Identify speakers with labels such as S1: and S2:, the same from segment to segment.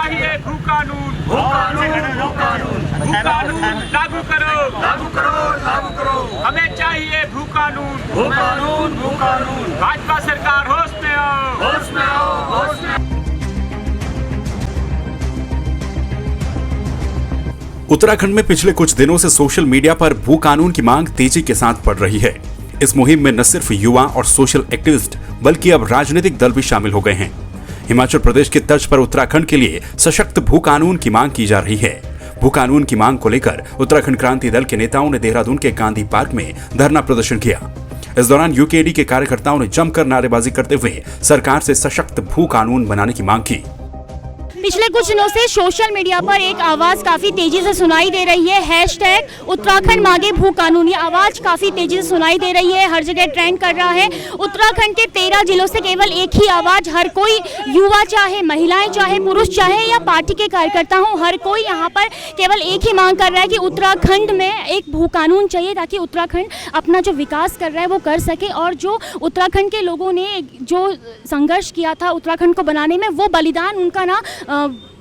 S1: चाहिए भू कानून, भू कानून, भू कानून, भू कानून लागू करो, लागू करो, लागू करो। हमें चाहिए भू कानून, भू कानून, भू कानून। भाजपा सरकार होश में आओ, होश में आओ, होश में।
S2: उत्तराखंड में पिछले कुछ दिनों से सोशल मीडिया पर भू कानून की मांग तेजी के साथ बढ़ रही है। इस मुहिम में न सिर्फ युवा और सोशल एक्टिविस्ट बल्कि अब राजनीतिक दल भी शामिल हो गए हैं। हिमाचल प्रदेश की तर्ज पर उत्तराखंड के लिए सशक्त भू कानून की मांग की जा रही है। भू कानून की मांग को लेकर उत्तराखंड क्रांति दल के नेताओं ने देहरादून के गांधी पार्क में धरना प्रदर्शन किया। इस दौरान यूकेडी के कार्यकर्ताओं ने जमकर नारेबाजी करते हुए सरकार से सशक्त भू कानून बनाने की मांग की।
S3: पिछले कुछ दिनों से सोशल मीडिया पर एक आवाज़ काफ़ी तेज़ी से सुनाई दे रही है, हैशटैग उत्तराखंड मांगे भू कानून। ये आवाज़ काफ़ी तेज़ी से सुनाई दे रही है, हर जगह ट्रेंड कर रहा है। उत्तराखंड के 13 जिलों से केवल एक ही आवाज़, हर कोई युवा चाहे महिलाएं चाहे पुरुष चाहे या पार्टी के कार्यकर्ता हों, हर कोई यहाँ पर केवल एक ही मांग कर रहा है कि उत्तराखंड में एक भू कानून चाहिए ताकि उत्तराखंड अपना जो विकास कर रहा है वो कर सके। और जो उत्तराखंड के लोगों ने जो संघर्ष किया था उत्तराखंड को बनाने में, वो बलिदान उनका ना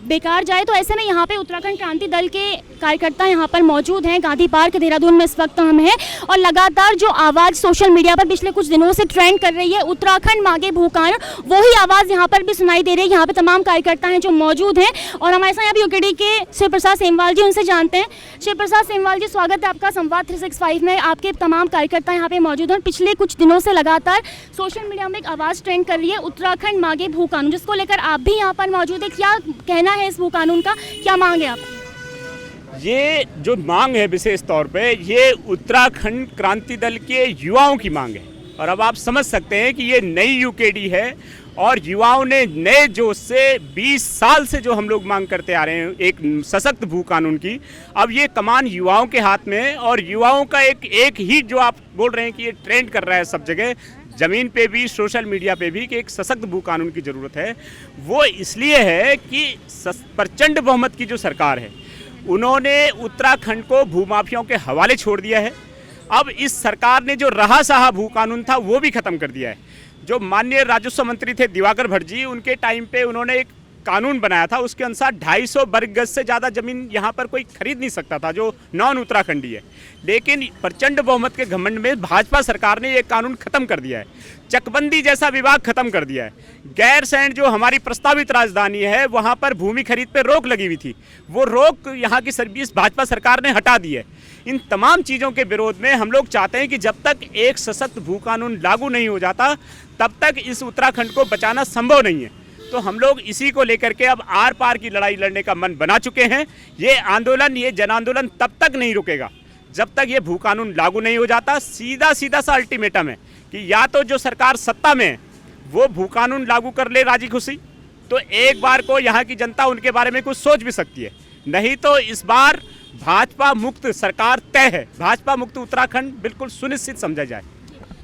S3: बेकार जाए। तो ऐसे में यहाँ पे उत्तराखंड क्रांति दल के कार्यकर्ता यहाँ पर मौजूद हैं। गांधी पार्क देहरादून में इस वक्त हम हैं और लगातार जो आवाज़ सोशल मीडिया पर पिछले कुछ दिनों से ट्रेंड कर रही है, उत्तराखंड मांगे भू कानून, वही आवाज़ यहाँ पर भी सुनाई दे रही है। यहाँ पे तमाम कार्यकर्ता हैं जो मौजूद हैं और हमारे साथ यहाँ पे यूकेडी के शिव प्रसाद सेमवाल जी, उनसे जानते हैं। शिव प्रसाद सेमवाल जी, स्वागत है आपका संवाद 365 में। आपके तमाम कार्यकर्ता यहाँ पे मौजूद हैं। पिछले कुछ दिनों से लगातार सोशल मीडिया में एक आवाज़ ट्रेंड कर रही है, उत्तराखंड मांगे भू कानून, जिसको लेकर आप भी यहाँ पर मौजूद है। क्या कहना है इस भू कानून का, क्या मांग है आप?
S4: ये जो मांग है विशेष तौर पे ये उत्तराखंड क्रांति दल के युवाओं की मांग है। और अब आप समझ सकते हैं कि ये नई यूकेडी है और युवाओं ने नए जोश से 20 साल से जो हम लोग मांग करते आ रहे हैं एक सशक्त भू कानून की, अब ये कमान युवाओं के हाथ में है। और युवाओं का एक ही जो आप बोल रहे हैं कि ये ट्रेंड कर रहा है सब जगह, ज़मीन पे भी सोशल मीडिया पे भी, कि एक सशक्त भू कानून की ज़रूरत है। वो इसलिए है कि प्रचंड बहुमत की जो सरकार है उन्होंने उत्तराखंड को भूमाफियाओं के हवाले छोड़ दिया है। अब इस सरकार ने जो रहा सहा भू कानून था वो भी ख़त्म कर दिया है। जो माननीय राजस्व मंत्री थे दिवाकर भट्ट जी, उनके टाइम पे उन्होंने एक कानून बनाया था, उसके अनुसार 250 वर्ग गज से ज़्यादा ज़मीन यहाँ पर कोई खरीद नहीं सकता था जो नॉन उत्तराखंडी है। लेकिन प्रचंड बहुमत के घमंड में भाजपा सरकार ने ये कानून ख़त्म कर दिया है। चकबंदी जैसा विभाग ख़त्म कर दिया है। गैरसैंण जो हमारी प्रस्तावित राजधानी है वहाँ पर भूमि खरीद पर रोक लगी हुई थी, वो रोक यहाँ की सर्विस भाजपा सरकार ने हटा दी है। इन तमाम चीज़ों के विरोध में हम लोग चाहते हैं कि जब तक एक सशक्त भू कानून लागू नहीं हो जाता तब तक इस उत्तराखंड को बचाना संभव नहीं है। तो हम लोग इसी को लेकर के अब आर पार की लड़ाई लड़ने का मन बना चुके हैं। ये आंदोलन, ये जन आंदोलन तब तक नहीं रुकेगा जब तक ये भू कानून लागू नहीं हो जाता। सीधा सा अल्टीमेटम है कि या तो जो सरकार सत्ता में है वो भू कानून लागू कर ले राजी खुशी, तो एक बार को यहाँ की जनता उनके बारे में कुछ सोच भी सकती है। नहीं तो इस बार भाजपा मुक्त सरकार तय है। भाजपा मुक्त उत्तराखंड बिल्कुल सुनिश्चित समझा जाए।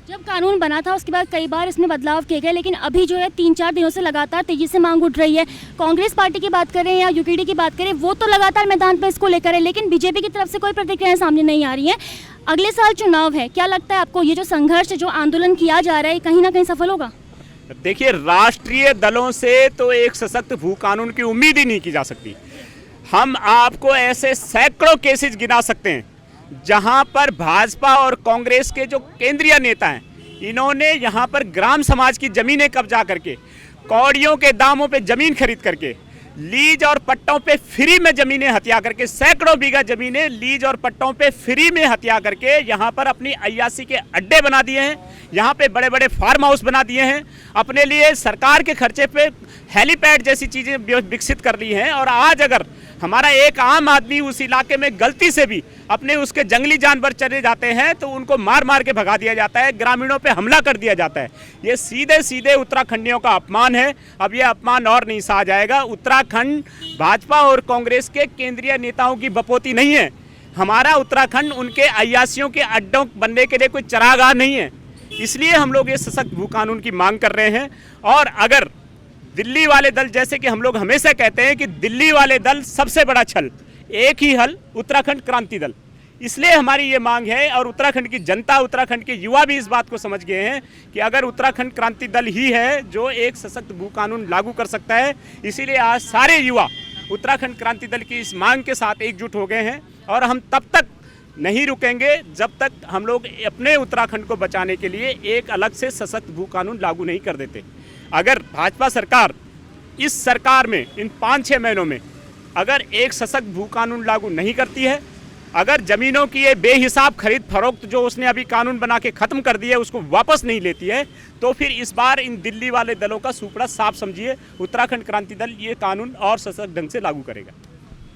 S3: जब कानून बना था उसके बाद कई बार इसमें बदलाव किए गए, लेकिन अभी जो है 3-4 दिनों से लगातार तेजी से मांग उठ रही है। कांग्रेस पार्टी की बात करें या यूकेडी की बात करें, वो तो लगातार मैदान पर इसको लेकर है, लेकिन बीजेपी की तरफ से कोई प्रतिक्रियाएं सामने नहीं आ रही हैं। अगले साल चुनाव है, क्या लगता है आपको ये जो संघर्ष, जो आंदोलन किया जा रहा है, कहीं ना कहीं सफल होगा?
S4: देखिए, राष्ट्रीय दलों से तो एक सशक्त भू कानून की उम्मीद ही नहीं की जा सकती। हम आपको ऐसे सैकड़ों केसेस गिना सकते हैं जहां पर भाजपा और कांग्रेस के जो केंद्रीय नेता हैं, इन्होंने यहां पर ग्राम समाज की ज़मीनें कब्जा करके, कौड़ियों के दामों पे ज़मीन खरीद करके, लीज और पट्टों पे फ्री में ज़मीनें हत्या करके, सैकड़ों बीघा ज़मीनें लीज और पट्टों पे फ्री में हत्या करके यहाँ पर अपनी अय्यासी के अड्डे बना दिए हैं। यहाँ पे बड़े बड़े फार्म हाउस बना दिए हैं, अपने लिए सरकार के खर्चे पे हेलीपैड जैसी चीज़ें विकसित कर ली हैं। और आज अगर हमारा एक आम आदमी उस इलाके में गलती से भी अपने उसके जंगली जानवर चले जाते हैं तो उनको मार मार के भगा दिया जाता है, ग्रामीणों पे हमला कर दिया जाता है। ये सीधे सीधे उत्तराखंडियों का अपमान है। अब ये अपमान और नहीं सहा जाएगा। उत्तराखंड भाजपा और कांग्रेस के केंद्रीय नेताओं की बपोती नहीं है। हमारा उत्तराखंड उनके अय्यासियों के अड्डों बनने के लिए कोई चरागाह नहीं है। इसलिए हम लोग ये सशक्त भू कानून की मांग कर रहे हैं। और अगर दिल्ली वाले दल, जैसे कि हम लोग हमेशा कहते हैं कि दिल्ली वाले दल सबसे बड़ा छल, एक ही हल, उत्तराखंड क्रांति दल, इसलिए हमारी ये मांग है। और उत्तराखंड की जनता, उत्तराखंड के युवा भी इस बात को समझ गए हैं कि अगर उत्तराखंड क्रांति दल ही है जो एक सशक्त भू कानून लागू कर सकता है, इसीलिए आज सारे युवा उत्तराखंड क्रांति दल की इस मांग के साथ एकजुट हो गए हैं और हम तब तक नहीं रुकेंगे जब तक हम लोग अपने उत्तराखंड को बचाने के लिए एक अलग से सशक्त भू कानून लागू नहीं कर देते। अगर भाजपा सरकार इस सरकार में इन 5-6 महीनों में अगर एक सशक्त भू कानून लागू नहीं करती है, अगर जमीनों की ये बेहिसाब खरीद फरोख्त जो उसने अभी कानून बना के खत्म कर दिया है उसको वापस नहीं लेती है, तो फिर इस बार इन दिल्ली वाले दलों का सुपड़ा साफ समझिए, उत्तराखंड क्रांति दल ये कानून और सशक्त ढंग से लागू करेगा।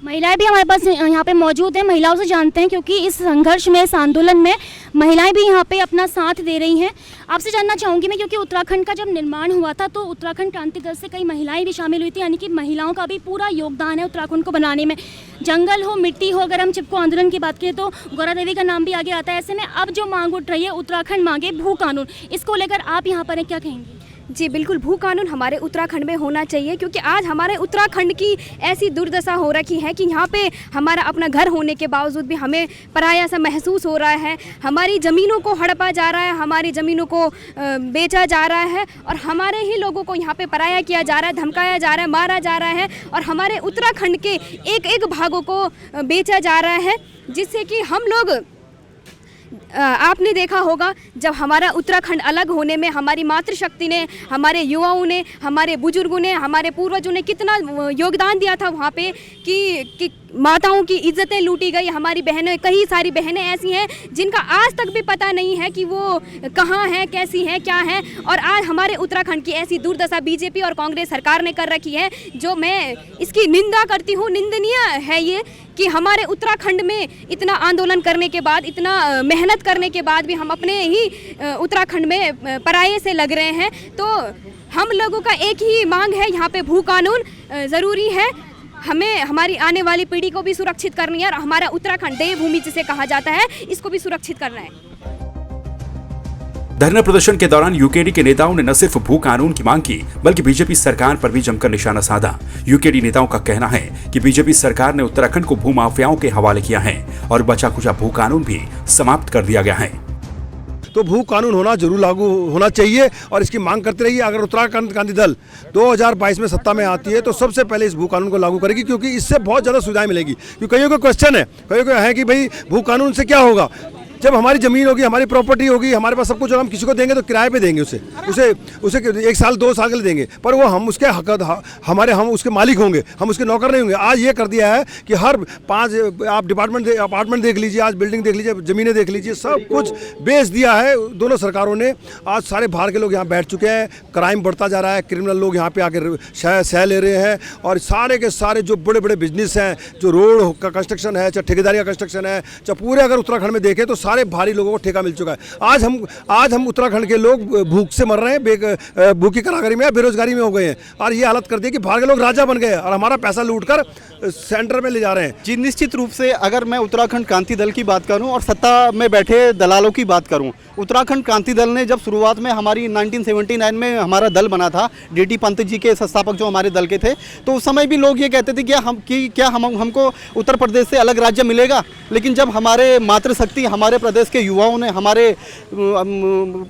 S3: महिलाएं भी हमारे पास यहाँ पे मौजूद हैं, महिलाओं से जानते हैं क्योंकि इस संघर्ष में, इस आंदोलन में महिलाएं भी यहाँ पे अपना साथ दे रही हैं। आपसे जानना चाहूँगी मैं, क्योंकि उत्तराखंड का जब निर्माण हुआ था तो उत्तराखंड क्रांति दल से कई महिलाएं भी शामिल हुई थी, यानी कि महिलाओं का भी पूरा योगदान है उत्तराखंड को बनाने में। जंगल हो, मिट्टी हो, अगर हम चिपको आंदोलन की बात करें तो गौरा देवी का नाम भी आगे आता है। ऐसे में अब जो मांग उठ रही है उत्तराखंड मांगे भू कानून, इसको लेकर आप यहाँ पर क्या कहेंगे?
S5: जी बिल्कुल, भू कानून हमारे उत्तराखंड में होना चाहिए क्योंकि आज हमारे उत्तराखंड की ऐसी दुर्दशा हो रखी है कि यहाँ पे हमारा अपना घर होने के बावजूद भी हमें पराया सा महसूस हो रहा है। हमारी ज़मीनों को हड़पा जा रहा है, हमारी ज़मीनों को बेचा जा रहा है और हमारे ही लोगों को यहाँ पे पराया किया जा रहा है, धमकाया जा रहा है, मारा जा रहा है और हमारे उत्तराखंड के एक एक भागों को बेचा जा रहा है, जिससे कि हम लोग, आपने देखा होगा जब हमारा उत्तराखंड अलग होने में हमारी मातृशक्ति ने, हमारे युवाओं ने, हमारे बुजुर्गों ने, हमारे पूर्वजों ने कितना योगदान दिया था वहाँ पे कि माताओं की इज्जतें लूटी गई। हमारी बहनें, कई सारी बहनें ऐसी हैं जिनका आज तक भी पता नहीं है कि वो कहाँ हैं, कैसी हैं, क्या हैं। और आज हमारे उत्तराखंड की ऐसी दुर्दशा बीजेपी और कांग्रेस सरकार ने कर रखी है, जो मैं इसकी निंदा करती हूँ। निंदनीय है ये कि हमारे उत्तराखंड में इतना आंदोलन करने के बाद, इतना मेहनत करने के बाद भी हम अपने ही उत्तराखंड में पराये से लग रहे हैं। तो हम लोगों का एक ही मांग है, यहाँ पे भू कानून ज़रूरी है। हमें हमारी आने वाली पीढ़ी को भी सुरक्षित करनी है और हमारा उत्तराखंड देवभूमि जिसे कहा जाता है, इसको भी सुरक्षित करना है।
S2: धरना प्रदर्शन के दौरान यूकेडी के नेताओं ने न सिर्फ भू कानून की मांग की बल्कि बीजेपी सरकार पर भी जमकर निशाना साधा। यूकेडी नेताओं का कहना है कि बीजेपी सरकार ने उत्तराखंड को भू माफियाओं के हवाले किया है और बचा कुचा भू कानून भी समाप्त कर दिया गया है।
S6: तो भू कानून होना जरूर लागू होना चाहिए और इसकी मांग करते रहिए। अगर उत्तराखंड क्रांति दल 2022 में सत्ता में आती है तो सबसे पहले इस भू कानून को लागू करेगी, क्योंकि इससे बहुत ज़्यादा सुविधाएं मिलेगी। क्योंकि कईयों का क्वेश्चन है, कईयों का है कि भाई भू कानून से क्या होगा। जब हमारी ज़मीन होगी, हमारी प्रॉपर्टी होगी, हमारे पास सब कुछ, हम किसी को देंगे तो किराए पे देंगे, उसे 1 साल 2 साल के लिए देंगे, पर वो हम उसके हम उसके मालिक होंगे, हम उसके नौकर नहीं होंगे। आज ये कर दिया है कि हर 5 आप अपार्टमेंट देख लीजिए, आज बिल्डिंग देख लीजिए, ज़मीनें देख लीजिए, सब कुछ बेच दिया है दोनों सरकारों ने। आज सारे बाहर के लोग यहाँ बैठ चुके हैं, क्राइम बढ़ता जा रहा है, क्रिमिनल लोग यहाँ पे आकर सह ले रहे हैं और सारे के सारे जो बड़े बड़े बिजनेस हैं, जो रोड का कंस्ट्रक्शन है, चाहे ठेकेदारी का कंस्ट्रक्शन है, चाहे पूरे अगर उत्तराखंड में देखें तो सारे भारी लोगों को ठेका मिल चुका है। आज हम उत्तराखंड के लोग भूख से मर रहे हैं, भूखी कारागारी में, बेरोजगारी में हो गए हैं और ये हालत कर दी कि बाहर के लोग राजा बन गए और हमारा पैसा लूटकर सेंटर में ले जा रहे हैं।
S7: जी निश्चित रूप से अगर मैं उत्तराखंड क्रांति दल की बात करूं और सत्ता में बैठे दलालों की बात करूं, उत्तराखंड क्रांति दल ने जब शुरुआत में हमारी 1979 में हमारा दल बना था, डीटी पंत जी के संस्थापक जो हमारे दल के थे, तो उस समय भी लोग ये कहते थे कि क्या हमको उत्तर प्रदेश से अलग राज्य मिलेगा। लेकिन जब हमारे मातृशक्ति, हमारे प्रदेश के युवाओं ने, हमारे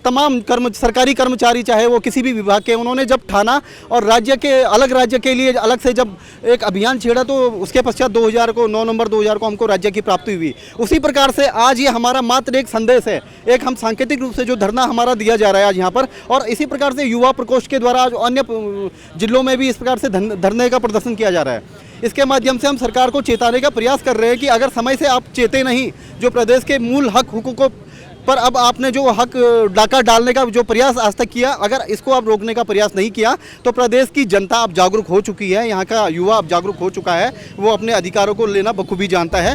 S7: तमाम सरकारी कर्मचारी चाहे वो किसी भी विभाग के, उन्होंने जब ठाना और अलग राज्य के लिए अलग से जब एक अभियान छेड़ा तो उसके पश्चात 9 नवंबर 2000 को हमको राज्य की प्राप्ति हुई। उसी प्रकार से आज ये हमारा मात्र एक संदेश है, एक हम सांकेतिक रूप से जो धरना हमारा दिया जा रहा है आज यहाँ पर, और इसी प्रकार से युवा प्रकोष्ठ के द्वारा आज अन्य जिलों में भी इस प्रकार से धरने का प्रदर्शन किया जा रहा है। इसके माध्यम से हम सरकार को चेताने का प्रयास कर रहे हैं कि अगर समय से आप चेते नहीं, जो प्रदेश के मूल हक हुकूकों पर अब आपने जो हक डाका डालने का जो प्रयास आज तक किया, अगर इसको आप रोकने का प्रयास नहीं किया तो प्रदेश की जनता अब जागरूक हो चुकी है, यहाँ का युवा अब जागरूक हो चुका है, वो अपने अधिकारों को लेना बखूबी जानता है।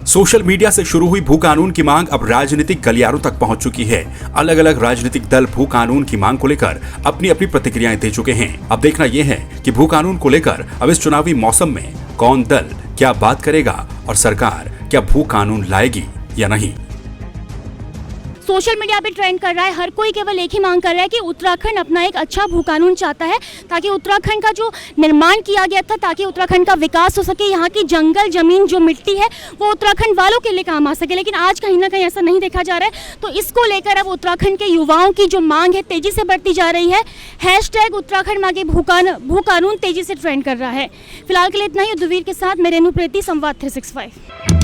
S2: सोशल मीडिया से शुरू हुई भू कानून की मांग अब राजनीतिक गलियारों तक पहुंच चुकी है। अलग अलग राजनीतिक दल भू कानून की मांग को लेकर अपनी अपनी प्रतिक्रियाएं दे चुके हैं। अब देखना यह है कि भू कानून को लेकर अब इस चुनावी मौसम में कौन दल क्या बात करेगा और सरकार क्या भू कानून लाएगी या नहीं।
S3: सोशल मीडिया पे ट्रेंड कर रहा है। हर कोई केवल एक ही मांग कर रहा है कि उत्तराखंड अपना एक अच्छा भू कानून चाहता है, ताकि उत्तराखंड का जो निर्माण किया गया था, ताकि उत्तराखंड का विकास हो सके, यहाँ की जंगल जमीन जो मिट्टी है वो उत्तराखंड वालों के लिए काम आ सके। लेकिन आज कहीं ना कहीं ऐसा नहीं देखा जा रहा है। तो इसको लेकर अब उत्तराखंड के युवाओं की जो मांग है तेजी से बढ़ती जा रही है। हैशटैग उत्तराखंड मांगे भू कानून तेजी से ट्रेंड कर रहा है। फिलहाल के लिए इतना ही। युद्धवीर के साथ मैं रेणु प्रीति, संवाद 365।